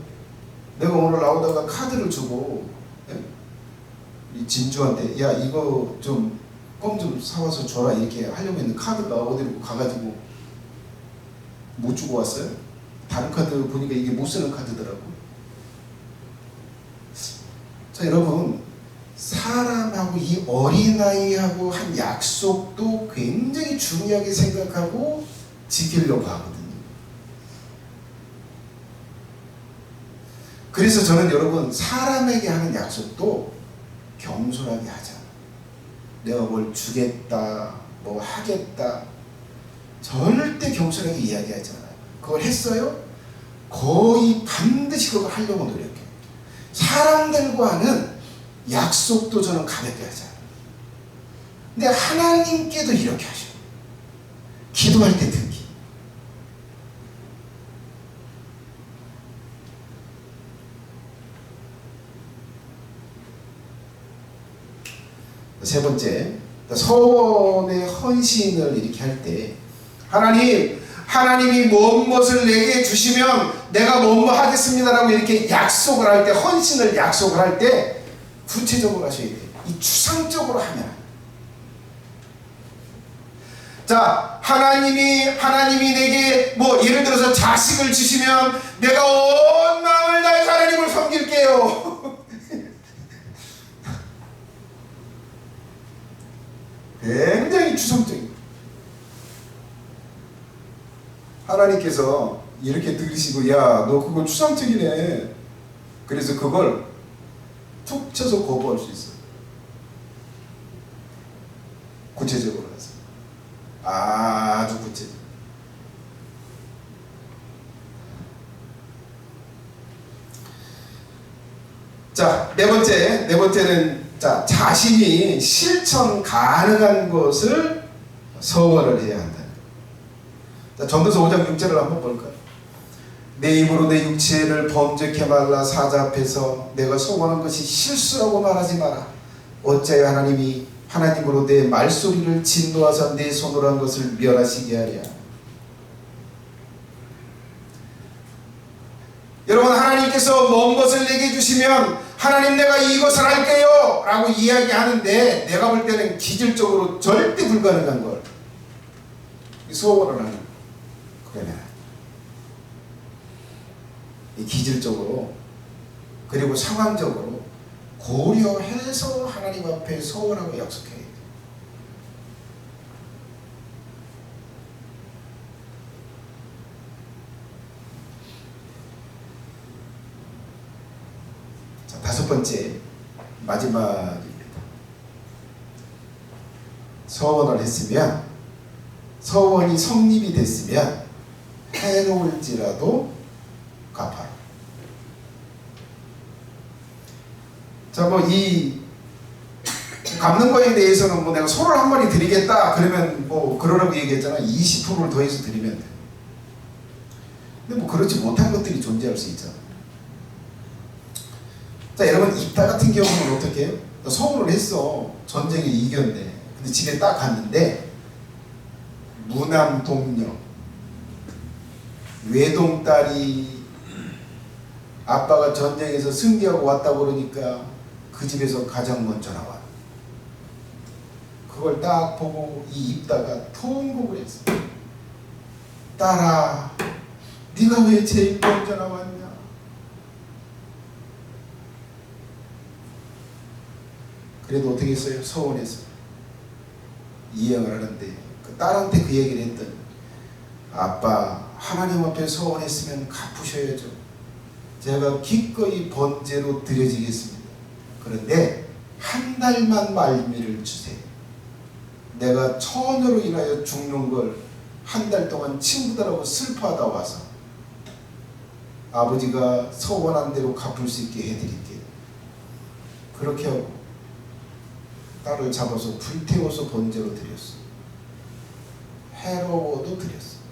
내가 오늘 나오다가 카드를 주고 이 진주한테 야 이거 좀 껌 좀 사와서 줘라 이렇게 하려고 했는데 카드가 어디로 가가지고 못 주고 왔어요? 다른 카드 보니까 이게 못 쓰는 카드더라고. 자 여러분 사람하고 이 어린아이하고 한 약속도 굉장히 중요하게 생각하고 지키려고 하거든요. 그래서 저는 여러분 사람에게 하는 약속도 겸손하게 하자. 내가 뭘 주겠다 뭐 하겠다 절대 겸손하게 이야기하지 않아요. 그걸 했어요? 거의 반드시 그걸 하려고 노력해요. 사람들과 하는 약속도 저는 가볍게 하지 않아요. 근데 하나님께도 이렇게 하셔요. 기도할 때 특히. 세 번째, 서원의 헌신을 이렇게 할 때 하나님이 무엇을 내게 주시면 내가 뭐뭐 하겠습니다라고 이렇게 약속을 할 때, 헌신을 약속을 할 때 구체적으로 하셔야 돼요. 이 추상적으로 하면. 자, 하나님이 내게 뭐 예를 들어서 자식을 주시면 내가 온 마음을 다해서 하나님을 섬길게요. 굉장히 추상적인. 하나님께서 이렇게 들으시고 야, 너 그거 추상적이네. 그래서 그걸 툭 쳐서 거부할 수 있어요. 구체적으로 하세요. 아주 구체적. 자, 네 번째는 자, 자신이 실천 가능한 것을 서원을 해야 한다. 자, 전도서 5장 6절을 한번 볼까요? 내 입으로 내 육체를 범죄케 말라 사자 앞에서 내가 소원한 것이 실수라고 말하지 마라. 어찌하여 하나님으로 내 말소리를 진노하사 내 손으로 한 것을 멸하시게 하랴. 여러분, 하나님께서 먼 것을 내게 주시면 하나님 내가 이것을 할게요 라고 이야기하는데, 내가 볼 때는 기질적으로 절대 불가능한 걸 소원을 하는 거예요. 그러면 이 기질적으로 그리고 상황적으로 고려해서 하나님 앞에 소원하고 약속해야 돼요. 자, 다섯 번째, 마지막입니다. 소원을 했으면, 소원이 성립이 됐으면 해놓을지라도 갚아라. 자, 뭐 이 갚는 거에 대해서는 뭐 내가 소를 한 마리 드리겠다 그러면 뭐 그러라고 얘기했잖아. 20%를 더해서 드리면 돼. 근데 뭐 그렇지 못한 것들이 존재할 수 있잖아. 자, 여러분, 입다 같은 경우는 어떻게 해요? 소원을 했어. 전쟁에 이겼네. 근데 집에 딱 갔는데 무남 동녀 외동딸이 아빠가 전쟁에서 승리하고 왔다고 그러니까 그 집에서 가장 먼저 나와. 그걸 딱 보고 이 입다가 통곡을 했어. 딸아, 네가 왜 제일 먼저 나왔냐? 그래도 어떻게 했어요? 서운해서 이행을 하는데 그 딸한테 그 얘기를 했더니, 아빠, 하나님 앞에 서원했으면 갚으셔야죠. 제가 기꺼이 번제로 드려지겠습니다. 그런데 한 달만 말미를 주세요. 내가 처녀로 인하여 죽는 걸 한 달 동안 친구들하고 슬퍼하다 와서 아버지가 서원한 대로 갚을 수 있게 해드릴게요. 그렇게 하고 딸을 잡아서 불태워서 번제로 드렸어. 해로워도 드렸어.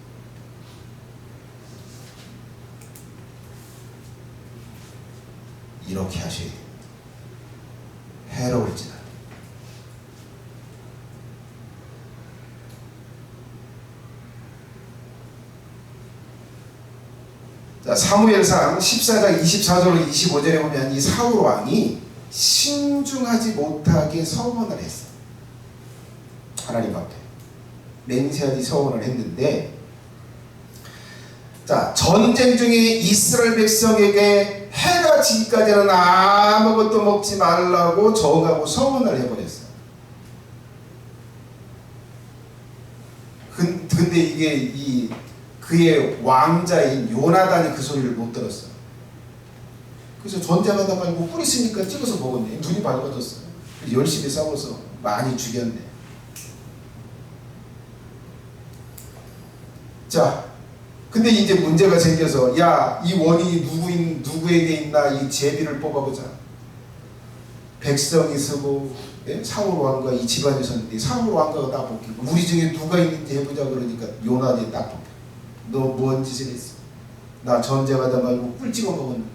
이렇게 하셔야 됩니다. 해로울지라도. 자, 사무엘상 14장 24절로 25절에 보면 이 사울 왕이 신중하지 못하게 서원을 했어. 하나님 앞에 맹세하지 서원을 했는데, 자, 전쟁 중에 이스라엘 백성에게 해가 지기까지는 아무것도 먹지 말라고 정하고 서원을 해버렸어. 근데 이게 그의 왕자인 요나단이 그 소리를 못 들었어. 그래서 전쟁하다 말고 꿀 있으니까 찍어서 먹었네. 눈이 밝아졌어. 열심히 싸워서 많이 죽였네. 자, 근데 이제 문제가 생겨서, 야, 이 원인이 누구에게 있나, 이 제비를 뽑아보자. 백성이 쓰고 사울 왕과 이 집안이 섰는데 사울 왕가가 딱 뽑히고, 우리 중에 누가 있는지 해보자 그러니까 요나단이 딱 뽑혀. 너 뭔 짓을 했어? 나 전쟁하다 말고 꿀 찍어 먹었는데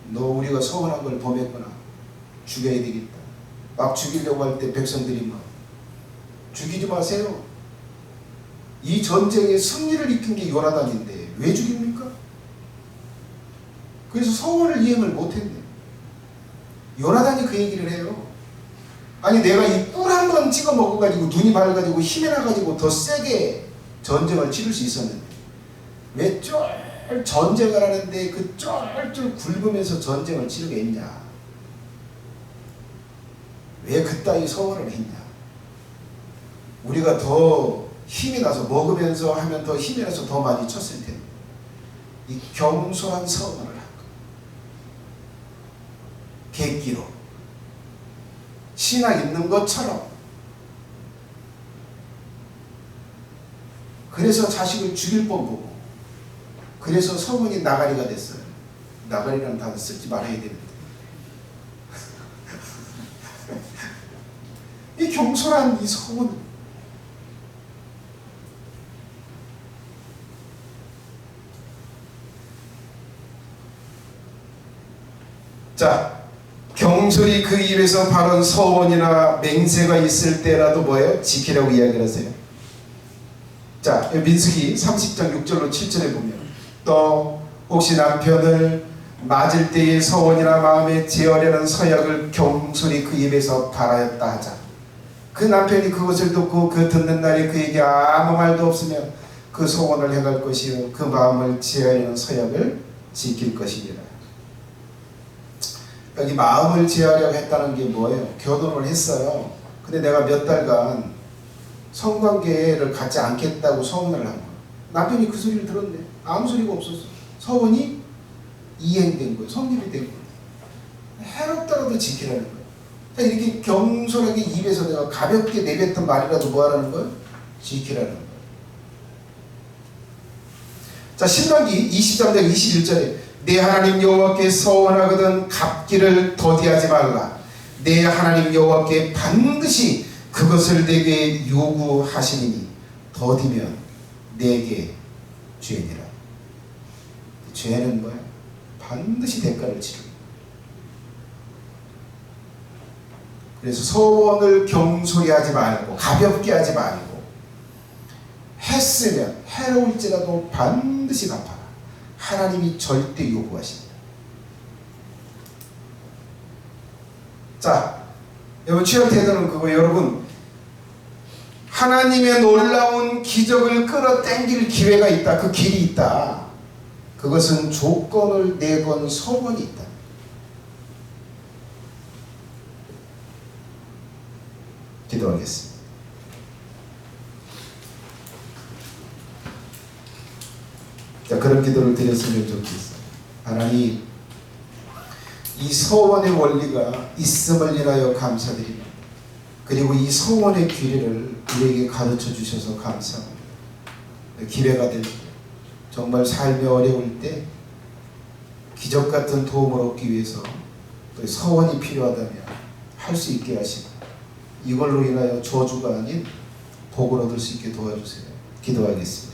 너 우리가 서운한 걸 범했구나. 죽여야 되겠다. 막 죽이려고 할 때 백성들이 막 죽이지 마세요. 이 전쟁에 승리를 이끈 게 요나단인데 왜 죽입니까? 그래서 서원을 이행을 못했네. 요나단이 그 얘기를 해요. 아니, 내가 이 꿀 한 번 찍어 먹어가지고 눈이 밝아지고 힘이 나가지고 더 세게 전쟁을 치를 수 있었는데 왜 전쟁을 하는데 그 쫄쫄 굵으면서 전쟁을 치르겠냐? 왜 그따위 서원을 했냐? 우리가 더 힘이 나서 먹으면서 하면 더 힘이 나서 더 많이 쳤을 텐데 이 겸손한 서원을 한 거. 객기로 신앙 있는 것처럼. 그래서 자식을 죽일 뻔보고, 그래서 서문이 나가리가 됐어요. 나가리라는 단어 쓰지 말아야 되는데. 이 겸손한 이 서문, 경솔히 그 입에서 발언 서원이나 맹세가 있을 때라도 뭐예요? 지키라고 이야기를 하세요. 자, 민수기 30장 6절로 7절에 보면 또 혹시 남편을 맞을 때의 서원이나 마음에 제어하려는 서약을 경솔히 그 입에서 발하였다 하자. 그 남편이 그것을 듣고 그 듣는 날에 그에게 아무 말도 없으면 그 소원을 행할 것이요 그 마음을 제어하려는 서약을 지킬 것이니라. 여기 마음을 제어하려고 했다는 게 뭐예요? 결혼을 했어요. 근데 내가 몇 달간 성관계를 갖지 않겠다고 소원을 한 거예요. 남편이 그 소리를 들었네. 아무 소리가 없었어. 소원이 이행된 거예요. 성립이 된 거예요. 해롭더라도 지키라는 거예요. 자, 이렇게 경솔하게 입에서 내가 가볍게 내뱉은 말이라도 뭐 하라는 거예요? 지키라는 거예요. 자, 신명기 23장 21절에 내 하나님 여호와께 서원하거든 갚기를 더디하지 말라. 내 하나님 여호와께 반드시 그것을 내게 요구하시니 더디면 내게 죄니라. 죄는 뭐야? 반드시 대가를 치르고. 그래서 서원을 경솔히 하지 말고 가볍게 하지 말고 했으면 해로울지라도 반드시 갚아라. 하나님이 절대 요구하십니다. 자, 여러분 취할 태도는 그거. 여러분 하나님의 놀라운 기적을 끌어당길 기회가 있다. 그 길이 있다. 그것은 조건을 내건 서원이 있다. 기도하겠습니다. 자, 그런 기도를 드렸으면 좋겠어요. 하나님, 이 서원의 원리가 있음을 인하여 감사드립니다. 그리고 이 서원의 귀리를 우리에게 가르쳐 주셔서 감사합니다. 기회가 될 때, 정말 삶이 어려울 때 기적 같은 도움을 얻기 위해서 또 서원이 필요하다면 할 수 있게 하시고 이걸로 인하여 저주가 아닌 복을 얻을 수 있게 도와주세요. 기도하겠습니다.